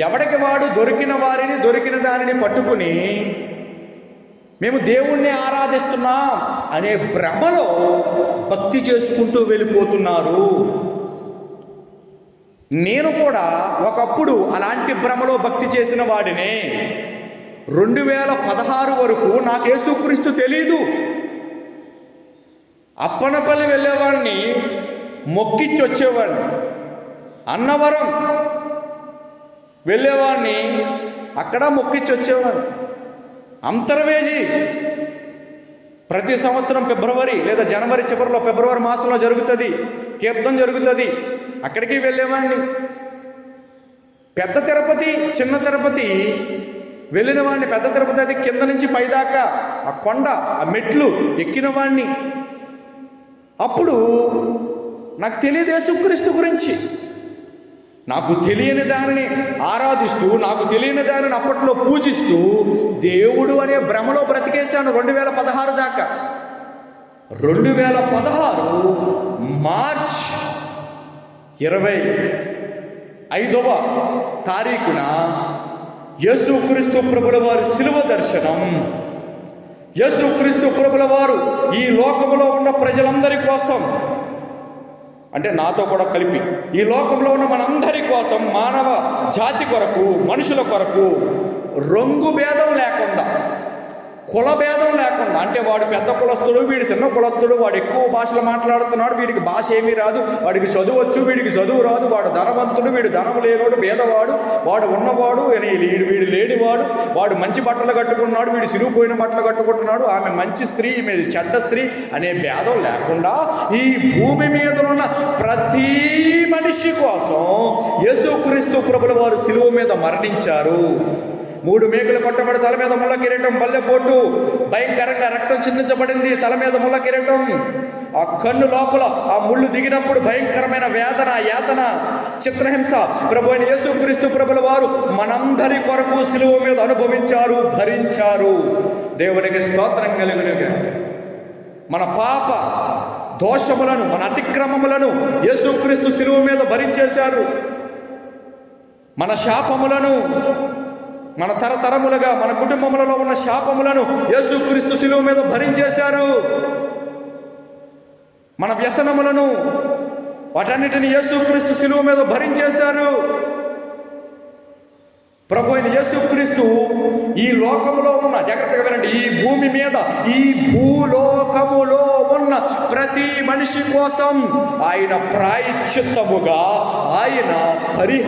ఎవడికి వాడు దొరికిన వారిని దొరికిన దానిని పట్టుకుని మేము దేవుణ్ణి ఆరాధిస్తున్నాం అనే భ్రమలో భక్తి చేసుకుంటూ వెళ్ళిపోతున్నారు. నేను కూడా ఒకప్పుడు అలాంటి భ్రమలో భక్తి చేసిన వాడినే. 2016 వరకు నాకు యేసుక్రీస్తు తెలీదు. అప్పనపల్లి వెళ్ళేవాడిని, మొక్కిచ్చి వచ్చేవాడిని. అన్నవరం వెళ్ళేవాడిని, అక్కడ మొక్కిచ్చి వచ్చేవాడిని. అంతర్వేజి ప్రతి సంవత్సరం ఫిబ్రవరి లేదా జనవరి చివరిలో, ఫిబ్రవరి మాసంలో జరుగుతుంది, తీర్థం జరుగుతుంది, అక్కడికి వెళ్ళేవాడిని. పెద్ద తిరుపతి, చిన్న తిరుపతి వెళ్ళిన వాడిని. పెద్ద తిరుపతి అది కింద నుంచి పైదాకా ఆ కొండ, ఆ మెట్లు ఎక్కిన వాడిని. అప్పుడు నాకు తెలియదు యేసుక్రీస్తు గురించి. నాకు తెలియని దానిని ఆరాధిస్తూ, నాకు తెలియని దానిని అప్పట్లో పూజిస్తూ దేవుడు అనే భ్రమలో బ్రతికేశాను 2016 దాకా. 2016 మార్చ్ 25వ తారీఖున యేసుక్రీస్తు ప్రభుల వారి శిలువ దర్శనం. యేసుక్రీస్తు ప్రభుల వారు ఈ లోకములో ఉన్న ప్రజలందరి కోసం, అంటే నాతో కూడా కలిపి ఈ లోకంలో ఉన్న మనందరి కోసం, మానవ జాతి కొరకు, మనుషుల కొరకు, రంగు భేదం లేకుండా, కుల భేదం లేకుండా, అంటే వాడు పెద్ద కులస్తుడు, వీడి చిన్న కులస్తుడు, వాడు ఎక్కువ భాషలు మాట్లాడుతున్నాడు, వీడికి భాష ఏమీ రాదు, వాడికి చదువు వచ్చు, వీడికి చదువు రాదు, వాడు ధనవంతుడు, వీడు ధనము లేనోడు, భేదవాడు, వాడు ఉన్నవాడు, వీడు లేనివాడు, వాడు మంచి బట్టలు కట్టుకున్నాడు, వీడు సిరిగిపోయిన బట్టలు కట్టుకుంటున్నాడు, ఆమె మంచి స్త్రీ, ఈమె చెడ్డ స్త్రీ అనే భేదం లేకుండా ఈ భూమి మీద ఉన్న ప్రతి మనిషి కోసం యేసుక్రీస్తు ప్రభుల వారు శిలువ మీద మరణించారు. 3 మేకులు కొట్టబడి తల మీద ముళ్ళ కిరీటం, బల్లెపోటు, భయంకరంగా రక్తం చిందించబడింది, తల మీద ముళ్ళ కిరీటం, ఆ కన్ను లోపల ఆ ముళ్ళు దిగినప్పుడు భయంకరమైన వేదన, యాతన, చిత్రహింస ప్రభు అయిన యేసుక్రీస్తు ప్రభుల వారు మనందరి కొరకు శిలువ మీద అనుభవించారు, భరించారు. దేవునికి స్తోత్రం కలుగునుగాక. మన పాప దోషములను, మన అతిక్రమములను యేసుక్రీస్తు శిలువ మీద భరించేశారు. మన శాపములను, మన తరతరములుగా మన కుటుంబములలో ఉన్న శాపములను యేసుక్రీస్తు శిలువ మీద భరించేశారు. మన వ్యసనములను, వాటన్నిటిని యేసుక్రీస్తు శిలువ మీద భరించేశారు. ప్రభు అయిన యేసుక్రీస్తు ఈ లోకములో ఉన్న, జాగ్రత్తగా వినండి, ఈ భూమి మీద, ఈ భూలోకములో ఉన్న ప్రతి మనిషి కోసం ఆయన ప్రాయశ్చిత్తముగా, ఆయన